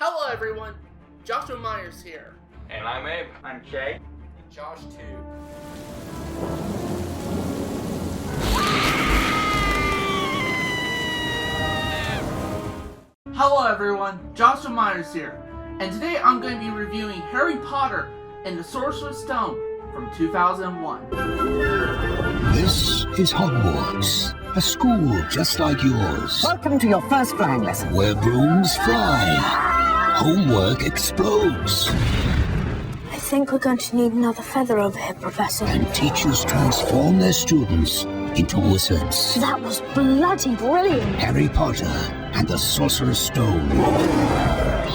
Hello everyone, Joshua Myers here. And I'm Abe. I'm Jay. Josh too. Hello everyone, Joshua Myers here. And today I'm going to be reviewing Harry Potter and the Sorcerer's Stone from 2001. This is Hogwarts, a school just like yours, Welcome to your first flying lesson. where brooms fly, homework explodes, I think we're going to need another feather over here, Professor. and teachers transform their students into wizards. That was bloody brilliant. Harry Potter and the Sorcerer's Stone.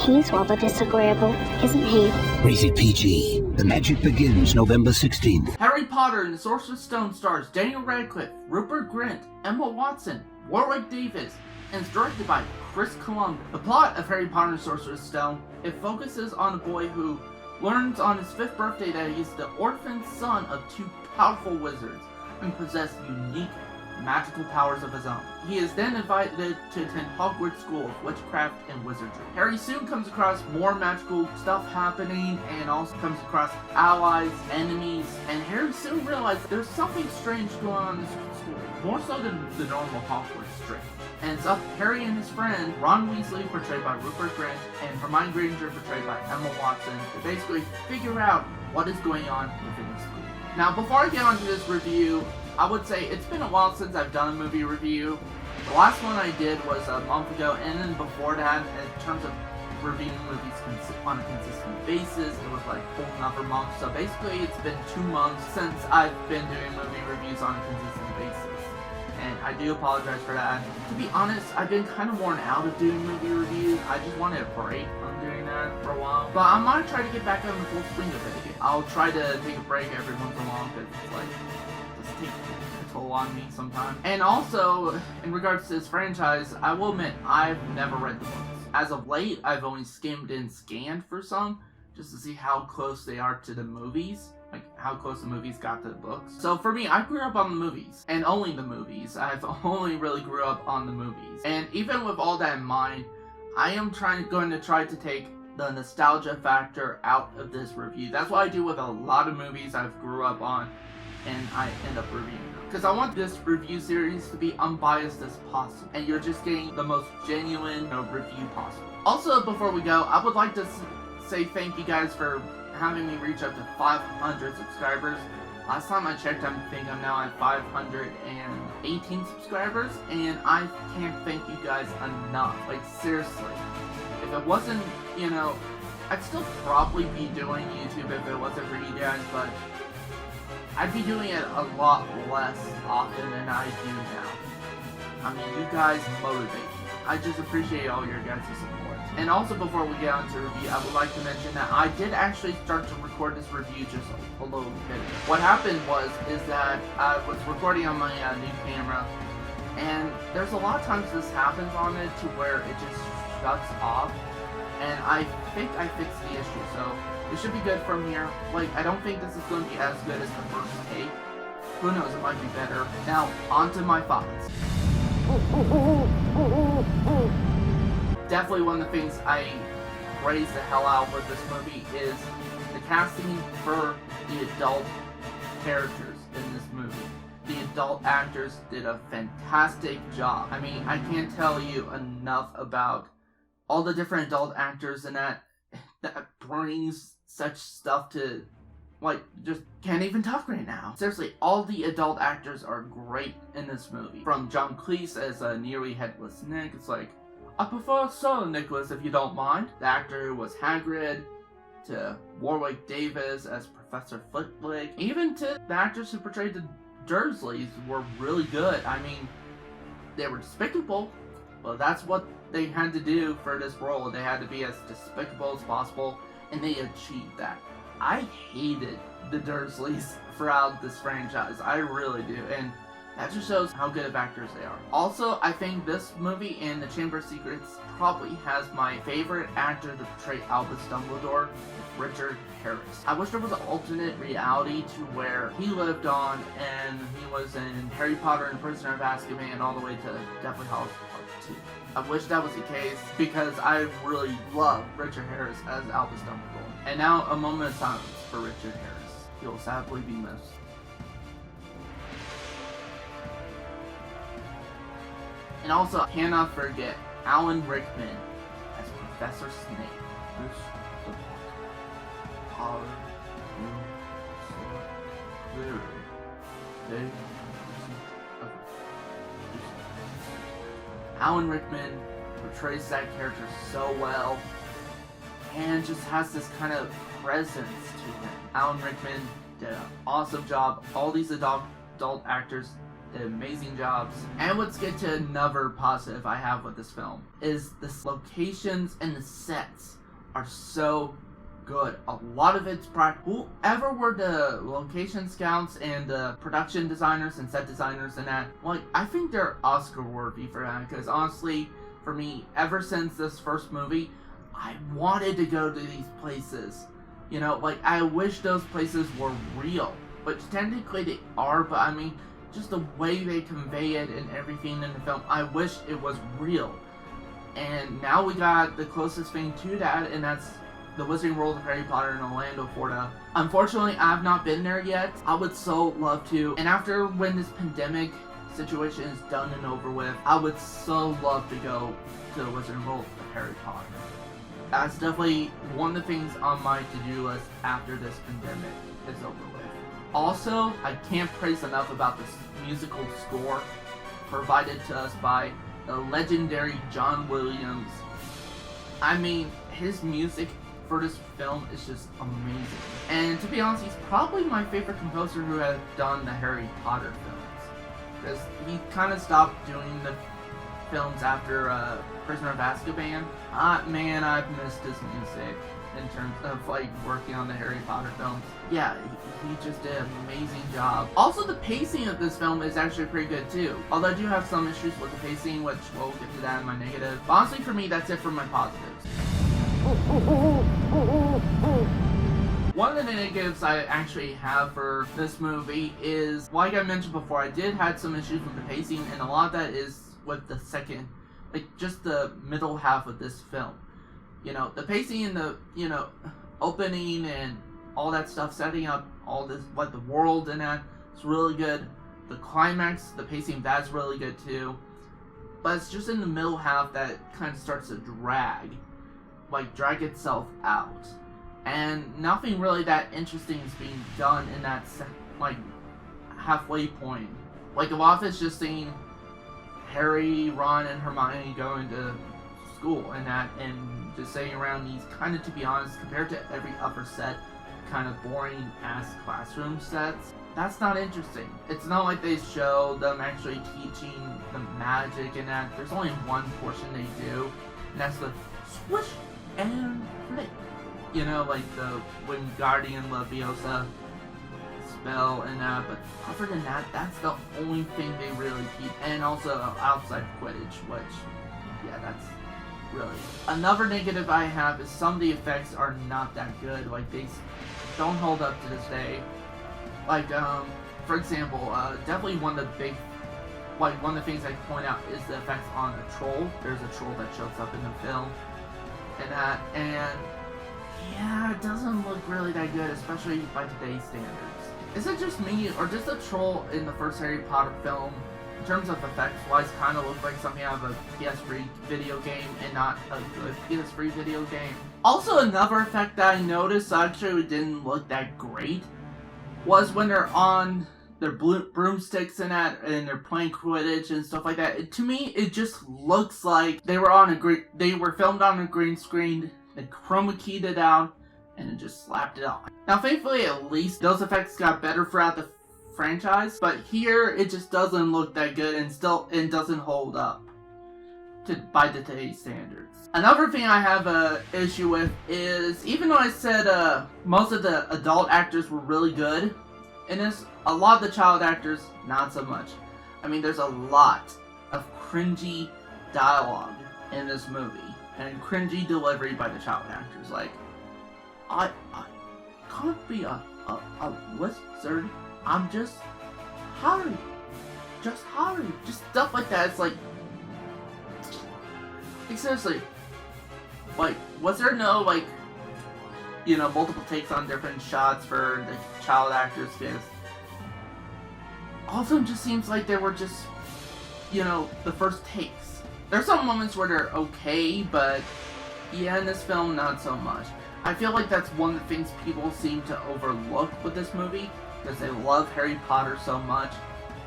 He's rather disagreeable, isn't he? Rated PG. The magic begins November 16th. Harry Potter and the Sorcerer's Stone stars Daniel Radcliffe, Rupert Grint, Emma Watson, Warwick Davis, and is directed by Chris Columbus. The plot of Harry Potter and the Sorcerer's Stone, it focuses on a boy who learns on his 5th birthday that he's the orphan son of 2 powerful wizards and possesses unique magical powers of his own. He is then invited to attend Hogwarts School of Witchcraft and Wizardry. Harry soon comes across more magical stuff happening and also comes across allies, enemies, and Harry soon realizes there's something strange going on in this school, more so than the normal Hogwarts strange. And it's up Harry and his friend, Ron Weasley, portrayed by Rupert Grint, and Hermione Granger, portrayed by Emma Watson, to basically figure out what is going on within the school. Now, before I get on to this review, I would say it's been a while since I've done a movie review. The last one I did was a month ago, and then before that, in terms of reviewing movies on a consistent basis, it was like another month. So basically, it's been 2 months since I've been doing movie reviews on a consistent basis. And I do apologize for that. To be honest, I've been kind of worn out of doing movie reviews. I just wanted a break from doing that for a while. But I'm gonna try to get back on the full swing of it again. I'll try to take a break every once in a while, because it's like, just take a toll on me sometimes. And also, in regards to this franchise, I will admit, I've never read the books. As of late, I've only skimmed and scanned for some, just to see how close they are to the movies. Like, how close the movies got to the books. So for me, I grew up on the movies, and only the movies. I've only really grew up on the movies. And even with all that in mind, I am going to try to take the nostalgia factor out of this review. That's what I do with a lot of movies I've grew up on, and I end up reviewing them. Because I want this review series to be unbiased as possible, and you're just getting the most genuine review possible. Also, before we go, I would like to say thank you guys for having me reach up to 500 subscribers. Last time I checked, I think I'm now at 518 subscribers, and I can't thank you guys enough. Like, seriously. If it wasn't, I'd still probably be doing YouTube if it wasn't for you guys, but I'd be doing it a lot less often than I do now. I mean, you guys motivate me. I just appreciate all your guys' support. And also, before we get on to review, I would like to mention that I did actually start to record this review just a little bit. What happened is that I was recording on my new camera, and there's a lot of times this happens on it to where it just shuts off, and I think I fixed the issue, so it should be good from here. Like, I don't think this is going to be as good as the first take. Who knows, it might be better. Now, on to my thoughts. Definitely one of the things I praise the hell out with this movie is the casting for the adult characters in this movie. The adult actors did a fantastic job. I mean, I can't tell you enough about all the different adult actors in that brings such stuff to, like, just can't even talk right now. Seriously, all the adult actors are great in this movie. From John Cleese as a nearly headless Nick, it's like, I prefer Sir Nicholas if you don't mind. The actor who was Hagrid, to Warwick Davis as Professor Flitwick, even to the actors who portrayed the Dursleys were really good. I mean, they were despicable, but that's what they had to do for this role. They had to be as despicable as possible, and they achieved that. I hated the Dursleys throughout this franchise. I really do, and that just shows how good of actors they are. Also, I think this movie and The Chamber of Secrets probably has my favorite actor to portray Albus Dumbledore, Richard Harris. I wish there was an alternate reality to where he lived on and he was in Harry Potter and Prisoner of Azkaban all the way to Deathly Hallows Part 2. I wish that was the case because I really love Richard Harris as Albus Dumbledore. And now a moment of silence for Richard Harris. He will sadly be missed. And also, cannot forget Alan Rickman as Professor Snape. Alan Rickman portrays that character so well and just has this kind of presence to him. Alan Rickman did an awesome job. All these adult actors did amazing jobs. And let's get to another positive I have with this film is the locations and the sets are so good. A lot of it's practical. Whoever were the location scouts and the production designers and set designers and that, like, I think they're Oscar worthy for that, because honestly, for me, ever since this first movie, I wanted to go to these places. You know, like, I wish those places were real, which technically they are, but I mean, just the way they convey it and everything in the film, I wish it was real. And now we got the closest thing to that, and that's the Wizarding World of Harry Potter in Orlando, Florida. Unfortunately, I've not been there yet. I would so love to. And after when this pandemic situation is done and over with, I would so love to go to the Wizarding World of Harry Potter. That's definitely one of the things on my to-do list after this pandemic is over with. Also, I can't praise enough about this musical score provided to us by the legendary John Williams. I mean, his music for this film is just amazing. And to be honest, he's probably my favorite composer who has done the Harry Potter films. Because he kind of stopped doing the films after Prisoner of Azkaban. Man, I've missed his music in terms of like working on the Harry Potter films. Yeah, he just did an amazing job. Also, the pacing of this film is actually pretty good too. Although I do have some issues with the pacing, which we'll get to that in my negative. But honestly, for me, that's it for my positives. One of the negatives I actually have for this movie is, like I mentioned before, I did have some issues with the pacing, and a lot of that is with the second, like just the middle half of this film. You know, the pacing and the, you know, opening and all that stuff, setting up all this, like the world and that, it's really good. The climax, the pacing, that's really good too. But it's just in the middle half that kind of starts to drag itself out. And nothing really that interesting is being done in that, like, halfway point. Like, a lot of it's just seeing Harry, Ron, and Hermione going to school and that, and just sitting around these kind of, to be honest, compared to every other set, kind of boring-ass classroom sets. That's not interesting. It's not like they show them actually teaching the magic and that. There's only one portion they do, and that's the swish and flick. You know, like the Wingardium Leviosa spell and that, but other than that, that's the only thing they really keep. And also outside Quidditch, which, yeah, that's really. Another negative I have is some of the effects are not that good. Like, they don't hold up to this day. Like, for example, definitely one of the things I point out is the effects on a troll. There's a troll that shows up in the film, and that, and yeah, it doesn't look really that good, especially by today's standards. Is it just me, or does the troll in the first Harry Potter film, in terms of effects-wise, kind of look like something out of a PS3 video game and not a good PS3 video game? Also, another effect that I noticed actually didn't look that great was when they're on their broomsticks and that, and they're playing Quidditch and stuff like that. To me, it just looks like they were filmed on a green screen, they chroma keyed it out, and then just slapped it on. Now, thankfully, at least those effects got better throughout the franchise, but here it just doesn't look that good, and doesn't hold up by today's standards. Another thing I have a issue with is, even though I said most of the adult actors were really good in this, a lot of the child actors, not so much. I mean, there's a lot of cringy dialogue in this movie, and cringy delivery by the child actors. Like, I can't be a wizard. I'm just Harry. Just Harry. Just stuff like that. It's like, Like, seriously. Like, was there no, like, you know, multiple takes on different shots for the child actors? Because all of them just seems like they were just, you know, the first takes. There's some moments where they're okay, but yeah, in this film, not so much. I feel like that's one of the things people seem to overlook with this movie, because they love Harry Potter so much,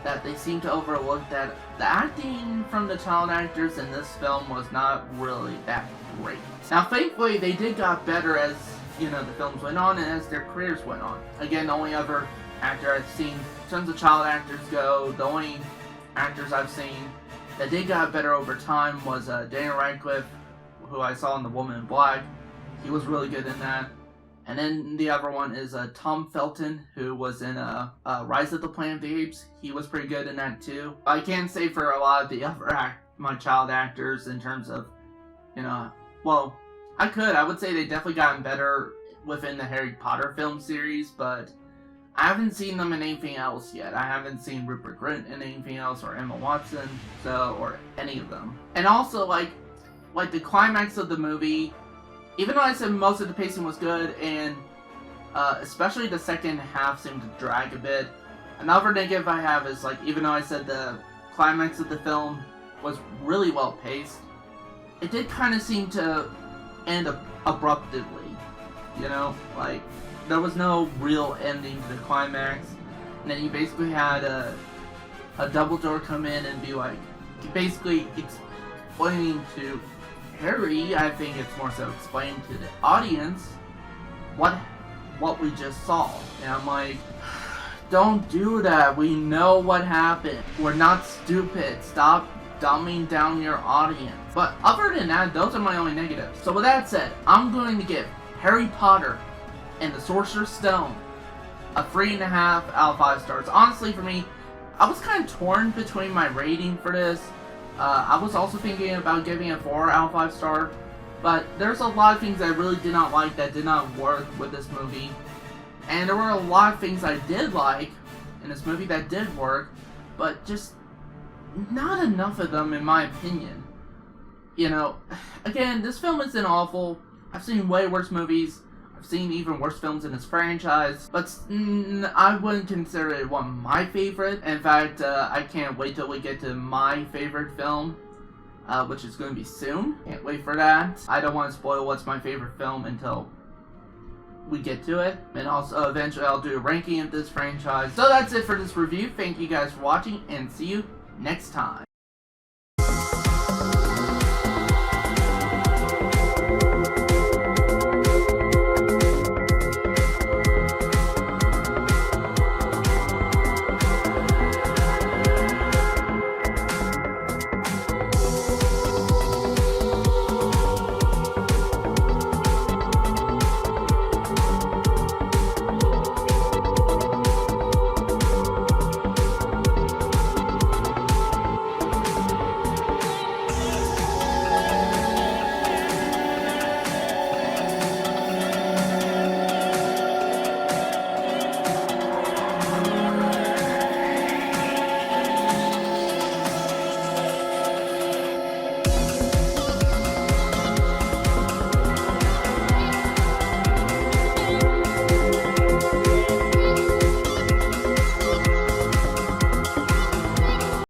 that they seem to overlook that the acting from the child actors in this film was not really that great. Now, thankfully, they did got better as, you know, the films went on and as their careers went on. Again, the only other actor I've seen, in terms of child actors go, the only actors I've seen that did got better over time was Daniel Radcliffe, who I saw in The Woman in Black. He was really good in that. And then the other one is Tom Felton, who was in Rise of the Planet of the Apes. He was pretty good in that too. I can't say for a lot of the other my child actors in terms of, you know, well, I would say they definitely gotten better within the Harry Potter film series, but I haven't seen them in anything else yet. I haven't seen Rupert Grint in anything else, or Emma Watson, or any of them. And also, like the climax of the movie, even though I said most of the pacing was good, and especially the second half seemed to drag a bit, another negative I have is, like, even though I said the climax of the film was really well paced, it did kind of seem to end abruptly, you know? Like, there was no real ending to the climax, and then you basically had a Dumbledore come in and be like, basically explaining to Harry, I think it's more so explained to the audience what we just saw. And I'm like, don't do that. We know what happened. We're not stupid. Stop dumbing down your audience. But other than that, those are my only negatives. So with that said, I'm going to give Harry Potter and the Sorcerer's Stone a 3.5 out of 5 stars. Honestly, for me, I was kind of torn between my rating for this. I was also thinking about giving it a 4 out of 5 star, but there's a lot of things I really did not like that did not work with this movie. And there were a lot of things I did like in this movie that did work, but just not enough of them in my opinion. You know, again, this film isn't awful. I've seen way worse movies. I've seen even worse films in this franchise, but I wouldn't consider it one of my favorite. In fact, I can't wait till we get to my favorite film, which is going to be soon. Can't wait for that. I don't want to spoil what's my favorite film until we get to it. And also, eventually I'll do a ranking of this franchise. So that's it for this review. Thank you guys for watching, and see you next time.